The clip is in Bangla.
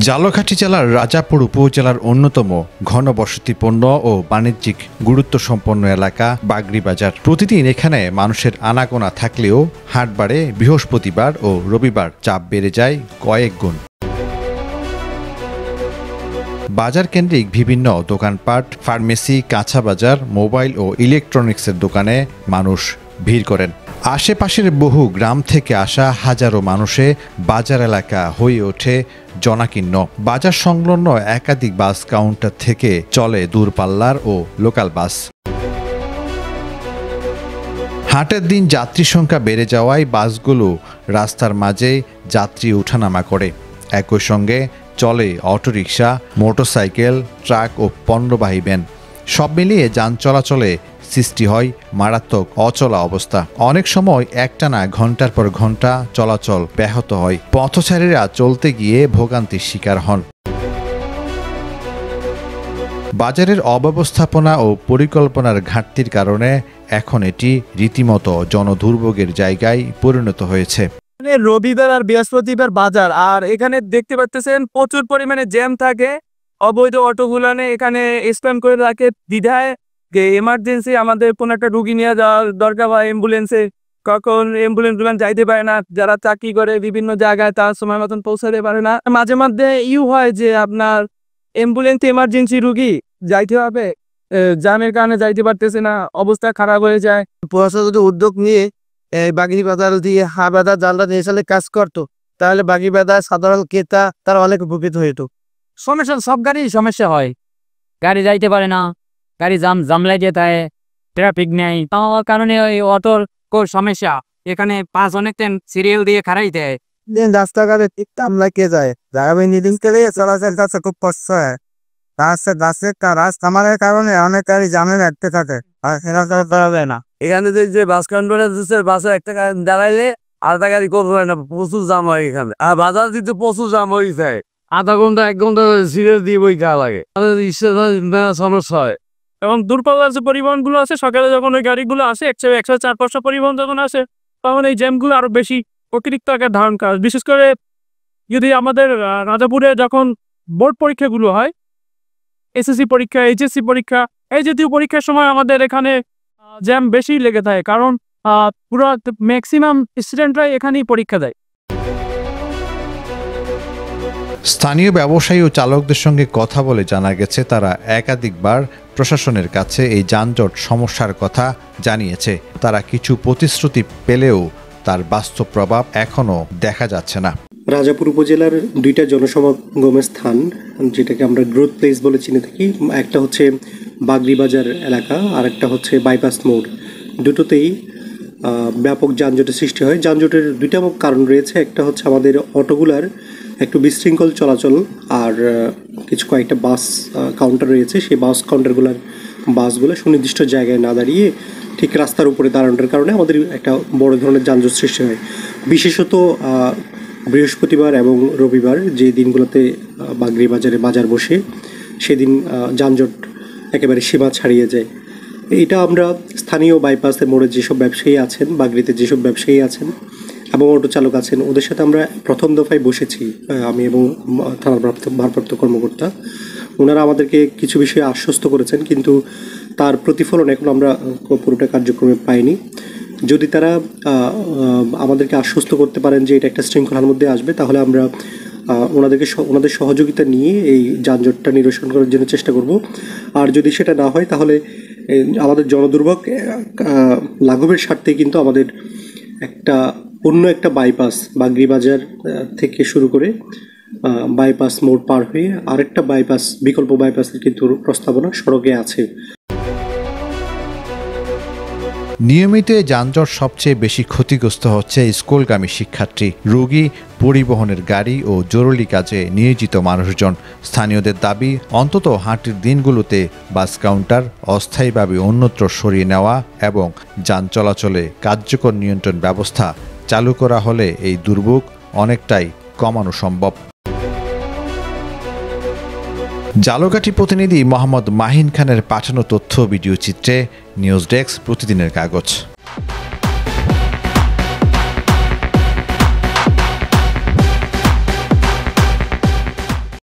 ঝালকাঠি জেলার রাজাপুর উপজেলার অন্যতম ঘনবসতিপূর্ণ ও বাণিজ্যিক গুরুত্বসম্পন্ন এলাকা বাগরি বাজার। প্রতিদিন এখানে মানুষের আনাগোনা থাকলেও হাটবারে বৃহস্পতিবার ও রবিবার চাপ বেড়ে যায় কয়েক গুণ। বাজার কেন্দ্রিক বিভিন্ন দোকানপাট, ফার্মেসি, কাঁচা বাজার, মোবাইল ও ইলেকট্রনিক্সের দোকানে মানুষ ভিড় করেন। আশেপাশের বহু গ্রাম থেকে আসা হাজারো মানুষে বাজার এলাকা হয়ে ওঠে জনাকীর্ণ। বাজার সংলগ্ন একাধিক বাস কাউন্টার থেকে চলে দূরপাল্লার ও লোকাল বাস। হাটের দিন যাত্রী সংখ্যা বেড়ে যাওয়ায় বাসগুলো রাস্তার মাঝে যাত্রী ওঠানামা করে। একই সঙ্গে চলে অটোরিকশা, মোটরসাইকেল, ট্রাক ও পণ্যবাহী ভ্যান। সব মিলিয়ে যান চলাচলে সৃষ্টি হয় মারাত্মক অচলা অবস্থা। অনেক সময় একটানা ঘন্টার পর ঘন্টা চলাচল ব্যাহত হয়। পথচারীরা চলতে গিয়ে ভোগান্তির শিকার হন। বাজারের অব্যবস্থাপনা ও পরিকল্পনার ঘাটতির কারণে এখন এটি রীতিমতো জনদুর্ভোগের জায়গায় পরিণত হয়েছে। রবিবার আর বৃহস্পতিবার বাজার, আর এখানে দেখতে পাচ্ছেন প্রচুর পরিমাণে জ্যাম থাকে। অবৈধ অটোগুলানে এখানে স্প্যাম করে রাখে দ্বিধায়। এমার্জেন্সি আমাদের কোনো একটা রুগী নিয়ে যাওয়ার দরকার হয় অ্যাম্বুলেন্সে, কখন অ্যাম্বুলেন্সগুলো যাইতে পারে না। যারা চাকরি করে বিভিন্ন জায়গায় তার সময় মতন পৌঁছাতে পারে না। মাঝে মধ্যে হয় যে আপনার অ্যাম্বুলেন্সে এমার্জেন্সি রুগী যাইতে হবে, জ্যামের কারণে যাইতে পারতেছে না, অবস্থা খারাপ হয়ে যায়। প্রশাসন যদি উদ্যোগ নিয়ে বাগরি বাজার দিয়ে বাজার জানলা নিয়ে সালে কাজ করতো, তাহলে বাগরি বাজার সাধারণ ক্রেতা তারা অনেক উপকৃত হইত। সমস্যা সব গাড়ি সমস্যা হয়, গাড়ি যাইতে পারে না, গাড়ি জাম লাগে, তাই ট্রাফিক নেই, তার কারণে ওই অটোর খুব সমস্যা। এখানে পাঁচ অনেক সিরিয়াল দিয়ে খারাই দেয়। রাস্তাঘাটে ঠিক আমরা কে যায় চলাচল কাছে খুব কষ্ট হয়। রাস্তার কারণে অনেক গাড়ি জামে রাখতে থাকে, আর সেটা করা যায় না। এখানে যে বাস কাউন্টারে বাসে একটা দাঁড়াইলে আধা গাড়ি করতে হয় না, প্রচুর জাম হয় এখানে। আর বাজার দিতে প্রচুর জাম হয়ে যায়, আধা ঘন্টা 1 ঘন্টা সিরিয়াল দিয়ে বই খাওয়া লাগে, সমস্যা হয়। এবং দূরপাল্লার যে পরিবহনগুলো আছে, সকালে যখন ওই গাড়িগুলো আসে 104-500 পরিবহন যখন আসে, তখন এই জ্যামগুলো আরো বেশি অতিরিক্ত আকার ধারণ করে। বিশেষ করে যদি আমাদের রাজাপুরে যখন বোর্ড পরীক্ষাগুলো হয়, এসএসসি পরীক্ষা, এইচএসসি পরীক্ষা, এই জাতীয় পরীক্ষার সময় আমাদের এখানে জ্যাম বেশি লেগে থাকে, কারণ পুরো ম্যাক্সিমাম স্টুডেন্টরাই এখানেই পরীক্ষা দেয়। স্থানীয় ব্যবসায়ী ও চালকদের সঙ্গে কথা বলে জানা গেছে, তারা একাধিকবার প্রশাসনের কাছে এই যানজট সমস্যার কথা জানিয়েছে। তারা কিছু প্রতিশ্রুতি পেলেও তার বাস্তব প্রভাব এখনো দেখা যাচ্ছে না। রাজাপুর উপজেলার 2টা জনসমাগমের স্থান, যেটাকে আমরা গ্রোথ প্লেস বলে চিনে থাকি। একটা হচ্ছে বাগরি বাজার এলাকা, আর একটা হচ্ছে বাইপাস মোড়। দুটোতেই ব্যাপক যানজটের সৃষ্টি হয়। যানজটের 2টা কারণ রয়েছে। একটা হচ্ছে আমাদের অটোগুলার একটু বিশৃঙ্খল চলাচল, আর কয়েকটা বাস কাউন্টার রয়েছে। সেই বাস কাউন্টারগুলোর বাসগুলো সুনির্দিষ্ট জায়গায় না দাঁড়িয়ে ঠিক রাস্তার উপরে দাঁড়ানোর কারণে আমাদের একটা বড় ধরনের যানজট সৃষ্টি হয়। বিশেষত বৃহস্পতিবার এবং রবিবার, যে দিনগুলোতে বাগরি বাজারে বাজার বসে, সেদিন যানজট একেবারে সীমা ছাড়িয়ে যায়। এটা আমরা স্থানীয় বাইপাসের মোড়ে যেসব ব্যবসায়ী আছেন, বাগরিতে যেসব ব্যবসায়ী আছেন এবং অটো চালক আছেন, ওদের সাথে আমরা প্রথম দফায় বসেছি, আমি এবং থানার ভারপ্রাপ্ত কর্মকর্তা। ওনারা আমাদেরকে কিছু বিষয়ে আশ্বস্ত করেছেন, কিন্তু তার প্রতিফলন এখন আমরা পুরোটা কার্যক্রমে পাইনি। যদি তারা আমাদেরকে আশ্বস্ত করতে পারেন যে এটা একটা শৃঙ্খলার মধ্যে আসবে, তাহলে আমরা ওনাদের সহযোগিতা নিয়ে এই যানজটটা নিরসন করার জন্য চেষ্টা করব। আর যদি সেটা না হয়, তাহলে আমাদের জনদুর্ভোগ লাঘবের স্বার্থে কিন্তু আমাদের অন্য একটা বাইপাস, বাগরি বাজার থেকে শুরু করে বাইপাস মোড় পার হয়ে আরেকটা বাইপাস, বিকল্প বাইপাসের কিন্তু প্রস্তাবনা সড়কে আছে। নিয়মিত যানজট সবচেয়ে বেশি ক্ষতিগ্রস্ত হচ্ছে স্কুলগামী শিক্ষার্থী, রোগী, পরিবহনের গাড়ি ও জরুরি কাজে নিয়োজিত মানুষজন। স্থানীয়দের দাবি, অন্তত হাটের দিনগুলোতে বাস কাউন্টার অস্থায়ীভাবে অন্যত্র সরিয়ে নেওয়া এবং যান চলাচলে কার্যকর নিয়ন্ত্রণ ব্যবস্থা চালু করা হলে এই দুর্ভোগ অনেকটাই কমানো সম্ভব। ঝালকাঠি প্রতিনিধি মোহাম্মদ মাহিন খানের পাঠানো তথ্য ভিডিও চিত্রে নিউজ ডেস্ক, প্রতিদিনের কাগজ।